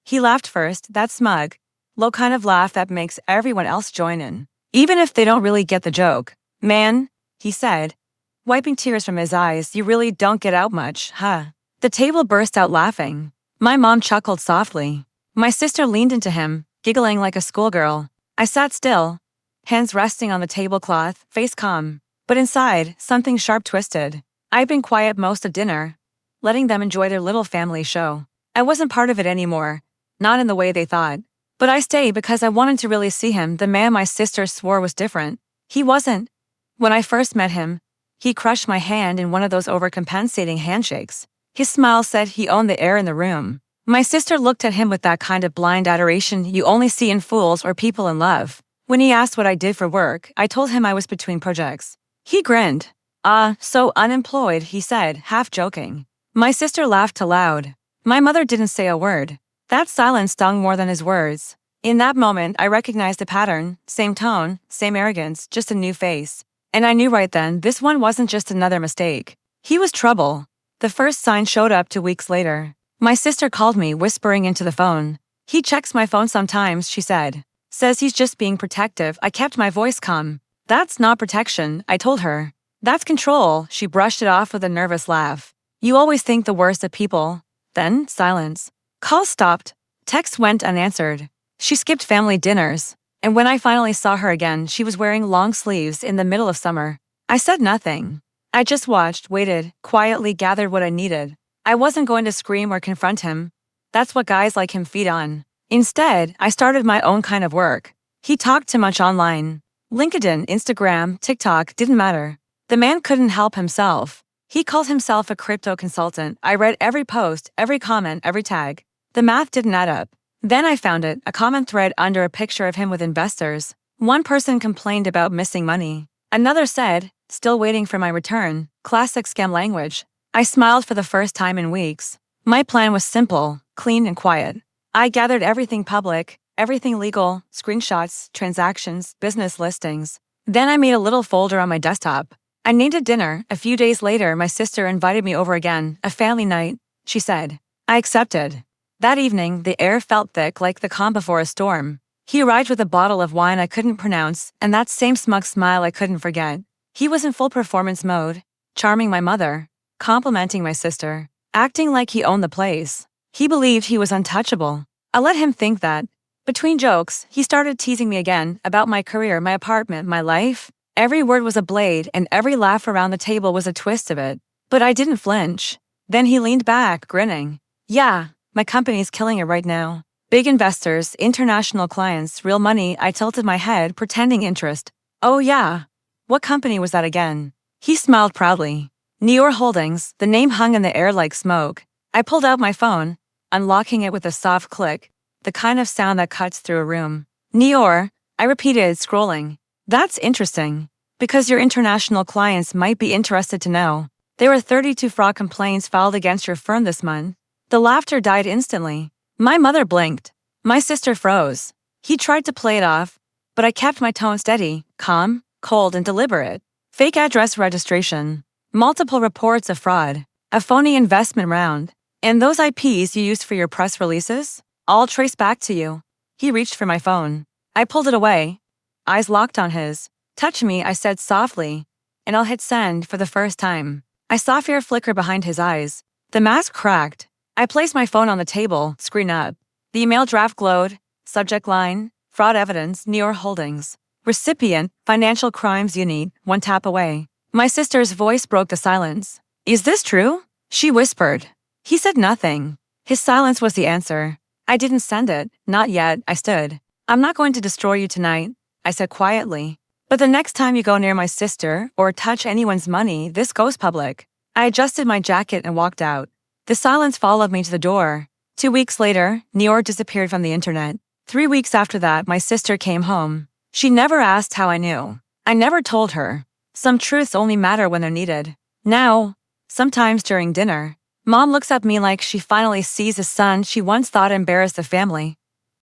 He laughed first, that smug, low kind of laugh that makes everyone else join in, even if they don't really get the joke. Man, he said, wiping tears from his eyes, you really don't get out much, huh? The table burst out laughing. My mom chuckled softly. My sister leaned into him, giggling like a schoolgirl. I sat still, hands resting on the tablecloth, face calm. But inside, something sharp twisted. I'd been quiet most of dinner, letting them enjoy their little family show. I wasn't part of it anymore, not in the way they thought. But I stayed because I wanted to really see him, the man my sister swore was different. He wasn't. When I first met him, he crushed my hand in one of those overcompensating handshakes. His smile said he owned the air in the room. My sister looked at him with that kind of blind adoration you only see in fools or people in love. When he asked what I did for work, I told him I was between projects. He grinned. So unemployed, he said, half joking. My sister laughed aloud. My mother didn't say a word. That silence stung more than his words. In that moment, I recognized a pattern, same tone, same arrogance, just a new face. And I knew right then this one wasn't just another mistake. He was trouble. The first sign showed up 2 weeks later. My sister called me, whispering into the phone. He checks my phone sometimes, she said. Says he's just being protective. I kept my voice calm. That's not protection, I told her. That's control, she brushed it off with a nervous laugh. You always think the worst of people. Then, silence. Call stopped. Text went unanswered. She skipped family dinners. And when I finally saw her again, she was wearing long sleeves in the middle of summer. I said nothing. I just watched, waited, quietly gathered what I needed. I wasn't going to scream or confront him. That's what guys like him feed on. Instead, I started my own kind of work. He talked too much online. LinkedIn, Instagram, TikTok, didn't matter. The man couldn't help himself. He called himself a crypto consultant. I read every post, every comment, every tag. The math didn't add up. Then I found it, a comment thread under a picture of him with investors. One person complained about missing money. Another said, still waiting for my return. Classic scam language. I smiled for the first time in weeks. My plan was simple, clean and quiet. I gathered everything public, everything legal, screenshots, transactions, business listings. Then I made a little folder on my desktop. I named it dinner. A few days later, my sister invited me over again, a family night, she said. I accepted. That evening, the air felt thick like the calm before a storm. He arrived with a bottle of wine I couldn't pronounce, and that same smug smile I couldn't forget. He was in full performance mode, charming my mother, complimenting my sister, acting like he owned the place. He believed he was untouchable. I let him think that. Between jokes, he started teasing me again about my career, my apartment, my life. Every word was a blade, and every laugh around the table was a twist of it. But I didn't flinch. Then he leaned back, grinning. Yeah, my company's killing it right now. Big investors, international clients, real money. I tilted my head, pretending interest. Oh yeah. What company was that again? He smiled proudly. Neor Holdings, the name hung in the air like smoke. I pulled out my phone, unlocking it with a soft click, the kind of sound that cuts through a room. Neor, I repeated, scrolling. That's interesting. Because your international clients might be interested to know. There were 32 fraud complaints filed against your firm this month. The laughter died instantly. My mother blinked. My sister froze. He tried to play it off, but I kept my tone steady, calm, cold, and deliberate. Fake address registration. Multiple reports of fraud. A phony investment round. And those IPs you used for your press releases? All traced back to you. He reached for my phone. I pulled it away. Eyes locked on his. Touch me, I said softly. And I'll hit send for the first time. I saw fear flicker behind his eyes. The mask cracked. I placed my phone on the table, screen up. The email draft glowed. Subject line, fraud evidence, Neor Holdings. Recipient, financial crimes unit, 1 tap away. My sister's voice broke the silence. Is this true? She whispered. He said nothing. His silence was the answer. I didn't send it, not yet, I stood. I'm not going to destroy you tonight, I said quietly. But the next time you go near my sister or touch anyone's money, this goes public. I adjusted my jacket and walked out. The silence followed me to the door. 2 weeks later, Neor disappeared from the internet. 3 weeks after that, my sister came home. She never asked how I knew. I never told her. Some truths only matter when they're needed. Now, sometimes during dinner, Mom looks at me like she finally sees a son she once thought embarrassed the family.